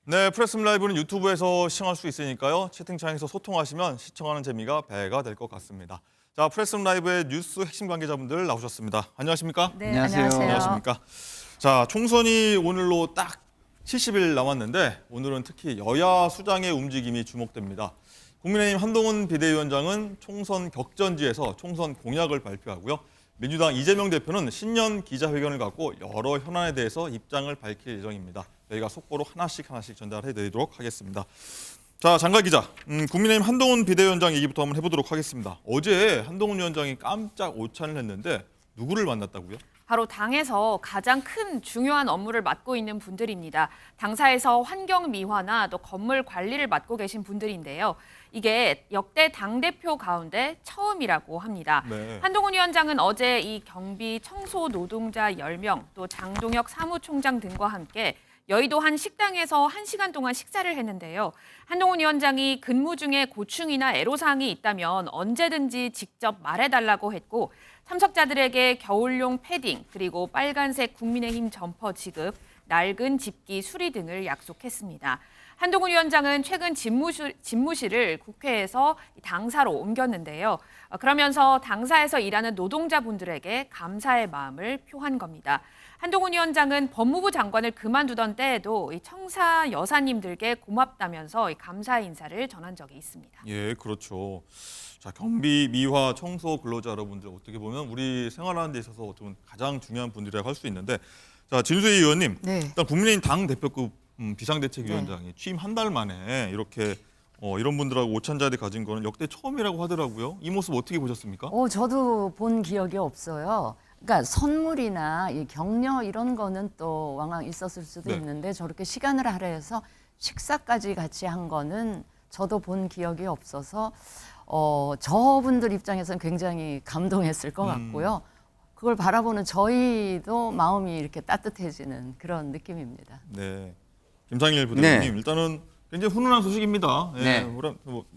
네, 프레스룸 라이브는 유튜브에서 시청할 수 있으니까요. 채팅창에서 소통하시면 시청하는 재미가 배가 될 것 같습니다. 자, 프레스룸 라이브의 뉴스 핵심 관계자분들 나오셨습니다. 안녕하십니까? 네, 안녕하세요. 안녕하십니까? 자, 총선이 오늘로 딱 70일 남았는데 오늘은 특히 여야 수장의 움직임이 주목됩니다. 국민의힘 한동훈 비대위원장은 총선 격전지에서 총선 공약을 발표하고요. 민주당 이재명 대표는 신년 기자회견을 갖고 여러 현안에 대해서 입장을 밝힐 예정입니다. 저희가 속보로 하나씩 전달해드리도록 하겠습니다. 자, 장갈 기자, 국민의힘 한동훈 비대위원장 얘기부터 한번 해보도록 하겠습니다. 어제 한동훈 위원장이 깜짝 오찬을 했는데 누구를 만났다고요? 바로 당에서 가장 큰 중요한 업무를 맡고 있는 분들입니다. 당사에서 환경 미화나 또 건물 관리를 맡고 계신 분들인데요. 이게 역대 당대표 가운데 처음이라고 합니다. 네. 한동훈 위원장은 어제 이 경비 청소 노동자 10명, 또 장동혁 사무총장 등과 함께 여의도 한 식당에서 1시간 동안 식사를 했는데요. 한동훈 위원장이 근무 중에 고충이나 애로사항이 있다면 언제든지 직접 말해달라고 했고 참석자들에게 겨울용 패딩 그리고 빨간색 국민의힘 점퍼 지급, 낡은 집기 수리 등을 약속했습니다. 한동훈 위원장은 최근 집무실을 국회에서 당사로 옮겼는데요. 그러면서 당사에서 일하는 노동자분들에게 감사의 마음을 표한 겁니다. 한동훈 위원장은 법무부 장관을 그만두던 때에도 이 청사 여사님들께 고맙다면서 감사의 인사를 전한 적이 있습니다. 예, 그렇죠. 자, 경비, 미화, 청소 근로자 여러분들 어떻게 보면 우리 생활하는 데 있어서 어떻게 보면 가장 중요한 분들이라고 할 수 있는데, 자, 진수희 의원님, 네. 일단 국민의힘 당 대표급 비상대책위원장이 취임 한 달 만에 이렇게 이런 분들하고 오찬 자리 가진 거는 역대 처음이라고 하더라고요. 이 모습 어떻게 보셨습니까? 저도 본 기억이 없어요. 그러니까 선물이나 이 격려 이런 거는 또 왕왕 있었을 수도 네. 있는데 저렇게 시간을 할애해서 식사까지 같이 한 거는 저도 본 기억이 없어서 저분들 입장에서는 굉장히 감동했을 것 같고요. 그걸 바라보는 저희도 마음이 이렇게 따뜻해지는 그런 느낌입니다. 네, 김상일 부대표님, 네. 일단은 굉장히 훈훈한 소식입니다. 예, 네.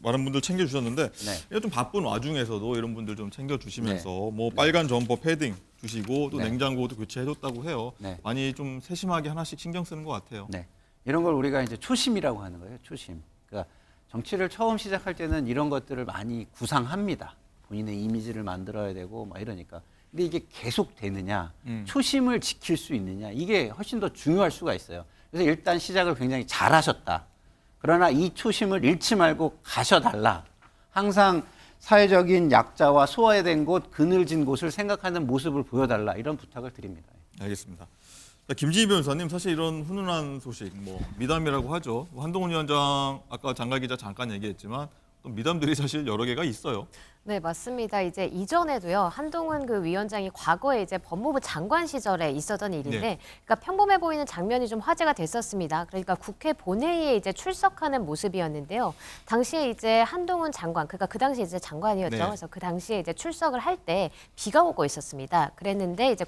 많은 분들 챙겨주셨는데 네. 좀 바쁜 와중에서도 이런 분들 좀 챙겨주시면서 네. 뭐 빨간 점퍼 패딩 주시고 또 네. 냉장고도 교체해줬다고 해요. 네. 많이 좀 세심하게 하나씩 신경 쓰는 것 같아요. 네. 이런 걸 우리가 이제 초심이라고 하는 거예요. 초심. 그러니까 정치를 처음 시작할 때는 이런 것들을 많이 구상합니다. 본인의 이미지를 만들어야 되고 막 이러니까. 근데 이게 계속 되느냐, 초심을 지킬 수 있느냐, 이게 훨씬 더 중요할 수가 있어요. 그래서 일단 시작을 굉장히 잘하셨다. 그러나 이 초심을 잃지 말고 가셔달라. 항상 사회적인 약자와 소외된 곳, 그늘진 곳을 생각하는 모습을 보여달라. 이런 부탁을 드립니다. 알겠습니다. 자, 김진희 변호사님, 사실 이런 훈훈한 소식, 뭐 미담이라고 하죠. 한동훈 위원장 아까 장갈 기자 잠깐 얘기했지만 또 미담들이 사실 여러 개가 있어요. 네, 맞습니다. 이제 이전에도요, 한동훈 그 위원장이 과거에 이제 법무부 장관 시절에 있었던 일인데, 네. 그러니까 평범해 보이는 장면이 좀 화제가 됐었습니다. 그러니까 국회 본회의에 이제 출석하는 모습이었는데요. 당시에 이제 한동훈 장관, 그러니까 그 당시 이제 장관이었죠. 네. 그래서 그 당시에 이제 출석을 할 때 비가 오고 있었습니다. 그랬는데 이제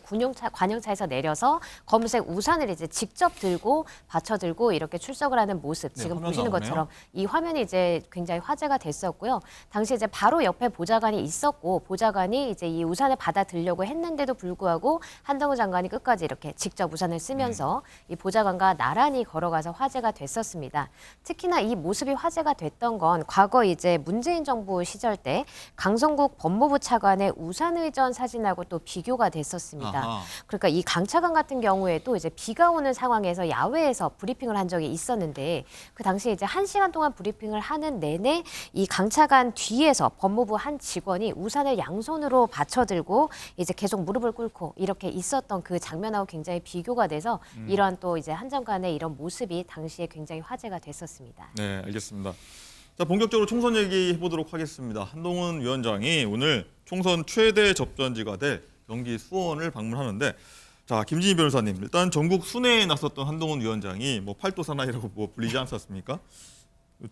관용차에서 내려서 검은색 우산을 이제 직접 들고 받쳐 들고 이렇게 출석을 하는 모습, 네, 지금 화면 보시는 나오네요. 것처럼 이 화면이 이제 굉장히 화제가 됐었고요. 당시 이제 바로 옆에 보좌관이 있었고 보좌관이 이제 이 우산을 받아 들려고 했는데도 불구하고 한동훈 장관이 끝까지 이렇게 직접 우산을 쓰면서 이 보좌관과 나란히 걸어가서 화제가 됐었습니다. 특히나 이 모습이 화제가 됐던 건 과거 이제 문재인 정부 시절 때 강성국 법무부 차관의 우산 의전 사진하고 또 비교가 됐었습니다. 아하. 그러니까 이 강 차관 같은 경우에도 이제 비가 오는 상황에서 야외에서 브리핑을 한 적이 있었는데 그 당시에 이제 1시간 동안 브리핑을 하는 내내 이 강 차관 뒤에서 법무부 한 직원이 우산을 양손으로 받쳐들고 이제 계속 무릎을 꿇고 이렇게 있었던 그 장면하고 굉장히 비교가 돼서 이런 또 이제 한 장관의 이런 모습이 당시에 굉장히 화제가 됐었습니다. 네, 알겠습니다. 자, 본격적으로 총선 얘기해 보도록 하겠습니다. 한동훈 위원장이 오늘 총선 최대 접전지가 될 경기 수원을 방문하는데, 자, 김진희 변호사님, 일단 전국 순회에 나섰던 한동훈 위원장이 뭐 팔도 사나이라고 뭐 불리지 않았습니까?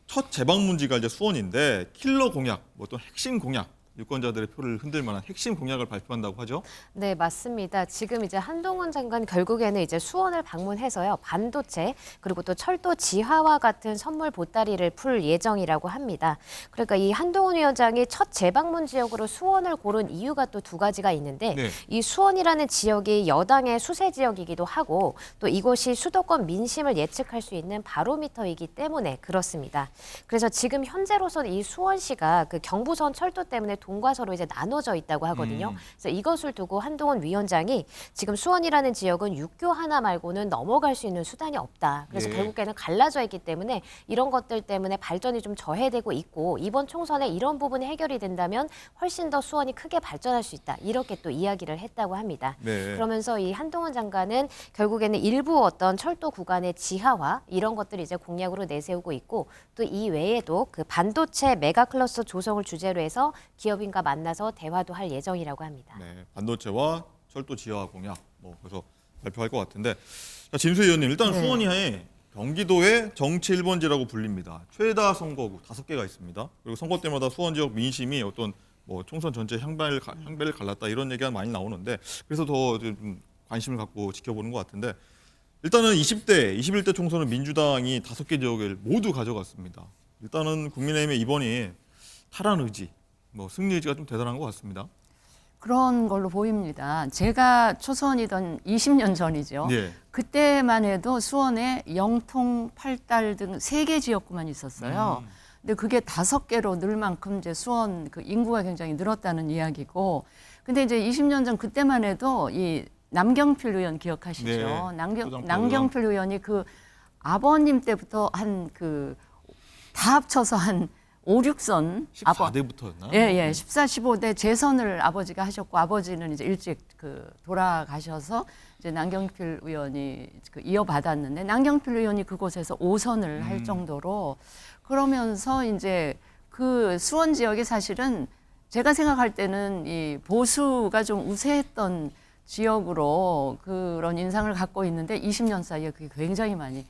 첫 재방문지가 이제 수원인데 킬러 공약, 뭐 또 핵심 공약 유권자들의 표를 흔들 만한 핵심 공약을 발표한다고 하죠. 네, 맞습니다. 지금 이제 한동훈 장관 결국에는 이제 수원을 방문해서요. 반도체 그리고 또 철도 지하와 같은 선물 보따리를 풀 예정이라고 합니다. 그러니까 이 한동훈 위원장이 첫 재방문 지역으로 수원을 고른 이유가 또 두 가지가 있는데 네. 이 수원이라는 지역이 여당의 수세 지역이기도 하고 또 이곳이 수도권 민심을 예측할 수 있는 바로미터이기 때문에 그렇습니다. 그래서 지금 현재로서는 이 수원시가 그 경부선 철도 때문에 동과 서로 이제 나눠져 있다고 하거든요. 그래서 이것을 두고 한동훈 위원장이 지금 수원이라는 지역은 육교 하나 말고는 넘어갈 수 있는 수단이 없다. 그래서 예. 결국에는 갈라져 있기 때문에 이런 것들 때문에 발전이 좀 저해되고 있고 이번 총선에 이런 부분이 해결이 된다면 훨씬 더 수원이 크게 발전할 수 있다. 이렇게 또 이야기를 했다고 합니다. 네. 그러면서 이 한동훈 장관은 결국에는 일부 어떤 철도 구간의 지하화 이런 것들을 이제 공약으로 내세우고 있고 또 이 외에도 그 반도체 메가 클러스터 조성을 주제로 해서 기업인과 만나서 대화도 할 예정이라고 합니다. 네, 반도체와 철도 지하 공약 그래서 발표할 것 같은데 자, 진수 의원님 일단 네. 수원이 경기도의 정치 1번지라고 불립니다. 최다 선거구 5개가 있습니다. 그리고 선거 때마다 수원 지역 민심이 어떤 총선 전체 향배를 갈랐다 이런 얘기가 많이 나오는데 그래서 더 좀 관심을 갖고 지켜보는 것 같은데 일단은 20대, 21대 총선은 민주당이 5개 지역을 모두 가져갔습니다. 일단은 국민의힘의 이번이 탈환 의지, 승리 의지가 좀 대단한 것 같습니다. 그런 걸로 보입니다. 제가 초선이던 20년 전이죠. 예. 그때만 해도 수원에 영통, 팔달 등 3개 지역구만 있었어요. 근데 그게 5개로 늘 만큼 이제 수원 그 인구가 굉장히 늘었다는 이야기고. 근데 이제 20년 전 그때만 해도 이 남경필 의원 기억하시죠? 네. 초당파 남경필 의원이 그 아버님 때부터 다 합쳐서 한 5, 6선 14대부터였나? 예, 14, 15대 재선을 아버지가 하셨고 아버지는 이제 일찍 돌아가셔서 이제 남경필 의원이 이어받았는데 남경필 의원이 그곳에서 5선을 할 정도로 그러면서 이제 그 수원 지역이 사실은 제가 생각할 때는 이 보수가 좀 우세했던 지역으로 그런 인상을 갖고 있는데 20년 사이에 그게 굉장히 많이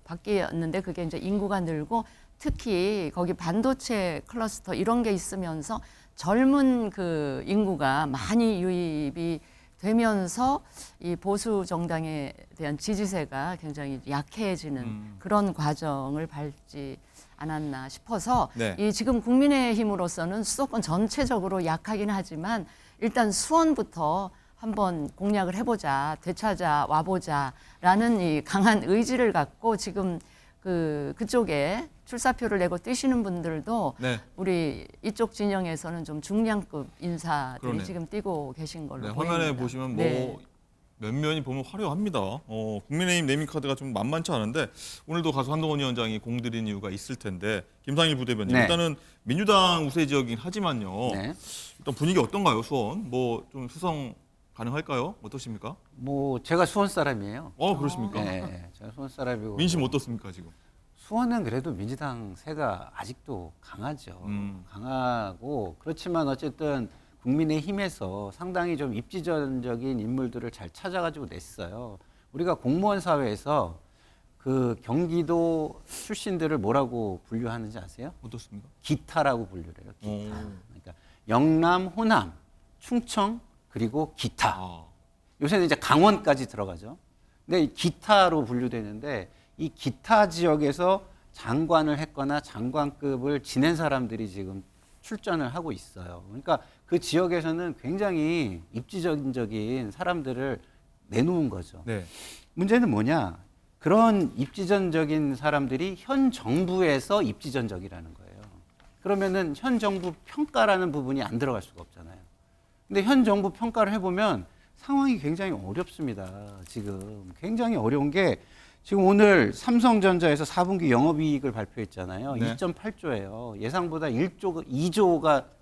바뀌었는데 그게 이제 인구가 늘고 특히 거기 반도체 클러스터 이런 게 있으면서 젊은 그 인구가 많이 유입이 되면서 이 보수 정당에 대한 지지세가 굉장히 약해지는 그런 과정을 밟지 않았나 싶어서 네. 이 지금 국민의힘으로서는 수도권 전체적으로 약하긴 하지만 일단 수원부터 한번 공략을 해보자, 되찾아 와보자라는 이 강한 의지를 갖고 지금 그쪽에 출사표를 내고 뛰시는 분들도 네. 우리 이쪽 진영에서는 좀 중량급 인사들이 그러네요. 지금 뛰고 계신 걸로 네, 보입니다. 화면에 보시면 네. 몇 면이 보면 화려합니다. 국민의힘 네임카드가 좀 만만치 않은데 오늘도 가서 한동훈 위원장이 공들인 이유가 있을 텐데 김상일 부대변인 네. 일단은 민주당 우세 지역이긴 하지만요. 네. 일단 분위기 어떤가요, 수원? 좀 수성 가능할까요? 어떠십니까? 제가 수원 사람이에요. 그렇습니까? 네, 제가 수원 사람이고. 민심 어떻습니까 지금? 수원은 그래도 민주당 세가 아직도 강하죠. 강하고 그렇지만 어쨌든 국민의힘에서 상당히 좀 입지전적인 인물들을 잘 찾아가지고 냈어요. 우리가 공무원 사회에서 그 경기도 출신들을 뭐라고 분류하는지 아세요? 어떻습니까? 기타라고 분류를 해요. 기타. 오. 그러니까 영남, 호남, 충청 그리고 기타. 아, 요새는 이제 강원까지 들어가죠. 근데 이 기타로 분류되는데 이 기타 지역에서 장관을 했거나 장관급을 지낸 사람들이 지금 출전을 하고 있어요. 그러니까 그 지역에서는 굉장히 입지전적인 사람들을 내놓은 거죠. 네. 문제는 뭐냐? 그런 입지전적인 사람들이 현 정부에서 입지전적이라는 거예요. 그러면은 현 정부 평가라는 부분이 안 들어갈 수가 없잖아요. 근데 현 정부 평가를 해보면 상황이 굉장히 어렵습니다. 지금 굉장히 어려운 게 지금 오늘 삼성전자에서 4분기 영업이익을 발표했잖아요. 네. 2.8조예요. 예상보다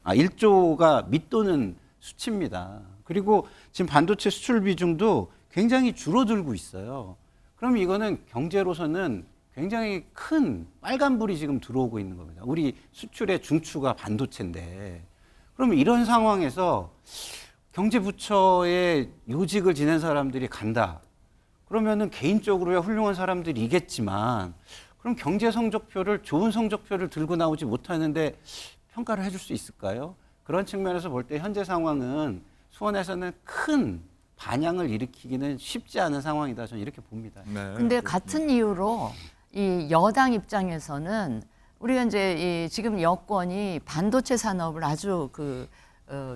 1조가 밑도는 수치입니다. 그리고 지금 반도체 수출 비중도 굉장히 줄어들고 있어요. 그럼 이거는 경제로서는 굉장히 큰 빨간불이 지금 들어오고 있는 겁니다. 우리 수출의 중추가 반도체인데. 그러면 이런 상황에서 경제부처의 요직을 지낸 사람들이 간다. 그러면은 개인적으로야 훌륭한 사람들이겠지만 그럼 경제 성적표를 좋은 성적표를 들고 나오지 못하는데 평가를 해줄 수 있을까요? 그런 측면에서 볼 때 현재 상황은 수원에서는 큰 반향을 일으키기는 쉽지 않은 상황이다. 저는 이렇게 봅니다. 네. 근데 같은 이유로 이 여당 입장에서는 우리가 이제 이 지금 여권이 반도체 산업을 아주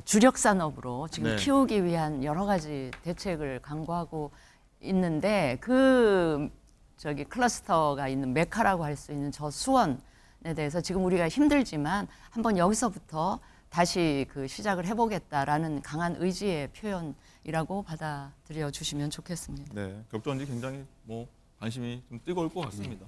주력 산업으로 지금 네. 키우기 위한 여러 가지 대책을 강구하고 있는데 저기 클러스터가 있는 메카라고 할 수 있는 저 수원에 대해서 지금 우리가 힘들지만 한번 여기서부터 다시 시작을 해보겠다라는 강한 의지의 표현이라고 받아들여 주시면 좋겠습니다. 네, 격전지 굉장히 관심이 좀 뜨거울 것 같습니다.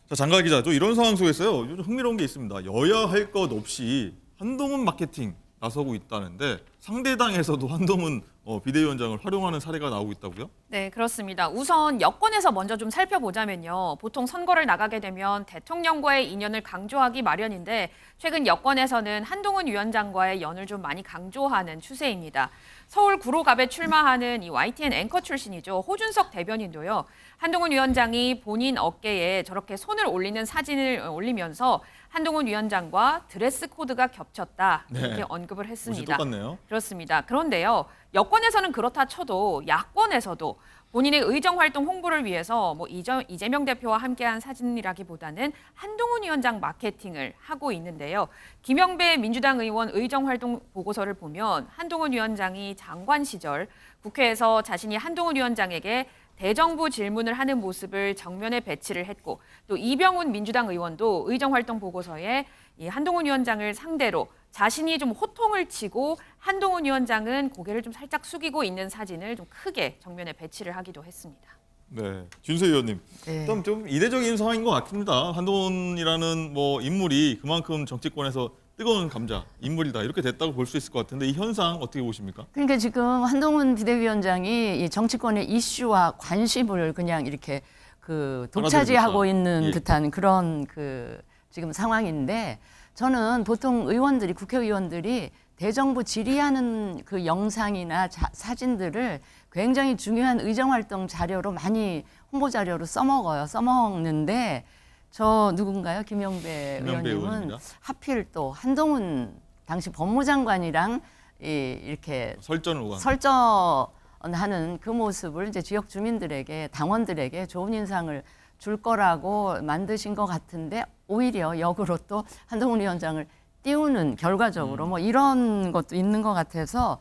자, 장가 기자, 또 이런 상황 속에서요. 요즘 흥미로운 게 있습니다. 여야 할 것 없이 한동훈 마케팅 나서고 있다는데 상대당에서도 한동훈 비대위원장을 활용하는 사례가 나오고 있다고요? 네, 그렇습니다. 우선 여권에서 먼저 좀 살펴보자면요. 보통 선거를 나가게 되면 대통령과의 인연을 강조하기 마련인데 최근 여권에서는 한동훈 위원장과의 연을 좀 많이 강조하는 추세입니다. 서울 구로갑에 출마하는 이 YTN 앵커 출신이죠. 호준석 대변인도요. 한동훈 위원장이 본인 어깨에 저렇게 손을 올리는 사진을 올리면서 한동훈 위원장과 드레스 코드가 겹쳤다 이렇게 네. 언급을 옷이 했습니다. 똑같네요. 그렇습니다. 그런데요. 여권에서는 그렇다 쳐도 야권에서도 본인의 의정 활동 홍보를 위해서 이재명 대표와 함께한 사진이라기보다는 한동훈 위원장 마케팅을 하고 있는데요. 김영배 민주당 의원 의정 활동 보고서를 보면 한동훈 위원장이 장관 시절 국회에서 자신이 한동훈 위원장에게 대정부 질문을 하는 모습을 정면에 배치를 했고 또 이병훈 민주당 의원도 의정 활동 보고서에 이 한동훈 위원장을 상대로 자신이 좀 호통을 치고 한동훈 위원장은 고개를 좀 살짝 숙이고 있는 사진을 좀 크게 정면에 배치를 하기도 했습니다. 네, 준세 의원님. 네. 좀 이례적인 상황인 것 같습니다. 한동훈이라는 인물이 그만큼 정치권에서 뜨거운 감자 인물이다 이렇게 됐다고 볼 수 있을 것 같은데 이 현상 어떻게 보십니까? 그러니까 지금 한동훈 비대위원장이 이 정치권의 이슈와 관심을 그냥 이렇게 독차지하고 알아들으니까. 있는 예. 듯한 그런 지금 상황인데 저는 보통 국회의원들이 대정부 질의하는 영상이나 사진들을 굉장히 중요한 의정활동 자료로 많이 홍보 자료로 써먹는데 저 누군가요? 김영배 의원님은 의원입니다. 하필 또 한동훈 당시 법무장관이랑 이렇게 설전을 오간. 설전하는 그 모습을 이제 지역 주민들에게 당원들에게 좋은 인상을 줄 거라고 만드신 것 같은데 오히려 역으로 또 한동훈 위원장을 띄우는 결과적으로 이런 것도 있는 것 같아서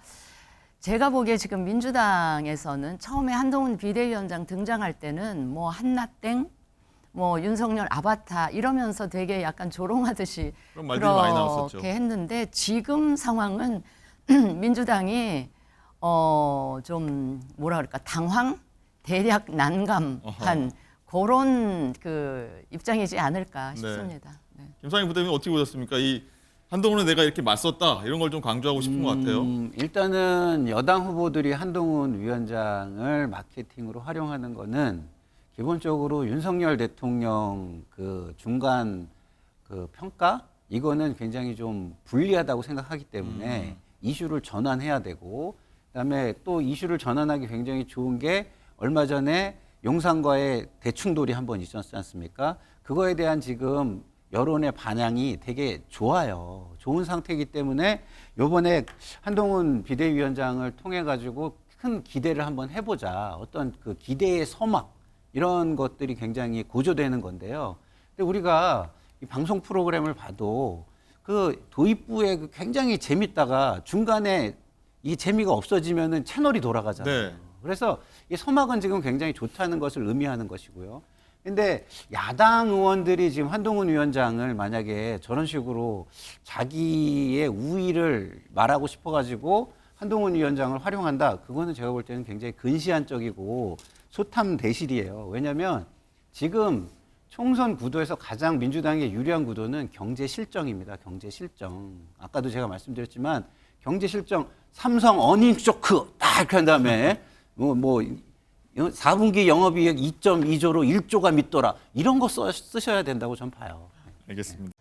제가 보기에 지금 민주당에서는 처음에 한동훈 비대위원장 등장할 때는 한나땡 윤석열 아바타 이러면서 되게 약간 조롱하듯이 그런 말들이 많이 나왔었죠. 그렇게 했는데 지금 상황은 민주당이 좀 당황, 대략 난감한 어허. 그런 입장이지 않을까 네. 싶습니다. 네. 김상희 부대변인 어떻게 보셨습니까? 이 한동훈은 내가 이렇게 맞섰다 이런 걸 좀 강조하고 싶은 것 같아요. 일단은 여당 후보들이 한동훈 위원장을 마케팅으로 활용하는 거는 기본적으로 윤석열 대통령 중간 평가 이거는 굉장히 좀 불리하다고 생각하기 때문에 이슈를 전환해야 되고 그다음에 또 이슈를 전환하기 굉장히 좋은 게 얼마 전에 용산과의 대충돌이 한번 있었지 않습니까? 그거에 대한 지금 여론의 반향이 되게 좋아요. 좋은 상태이기 때문에 이번에 한동훈 비대위원장을 통해 가지고 큰 기대를 한번 해보자. 어떤 기대의 서막 이런 것들이 굉장히 고조되는 건데요. 근데 우리가 이 방송 프로그램을 봐도 도입부에 굉장히 재밌다가 중간에 이 재미가 없어지면은 채널이 돌아가잖아요. 네. 그래서 이 서막은 지금 굉장히 좋다는 것을 의미하는 것이고요. 근데 야당 의원들이 지금 한동훈 위원장을 만약에 저런 식으로 자기의 우위를 말하고 싶어가지고 한동훈 위원장을 활용한다. 그거는 제가 볼 때는 굉장히 근시안적이고 소탐대실이에요. 왜냐하면 지금 총선 구도에서 가장 민주당에 유리한 구도는 경제 실정입니다. 경제 실정. 아까도 제가 말씀드렸지만 경제 실정 삼성 어닝 쇼크 딱 이렇게 한 다음에 4분기 영업이익 2.2조로 1조가 밑돌아 이런 거 쓰셔야 된다고 전 봐요. 알겠습니다.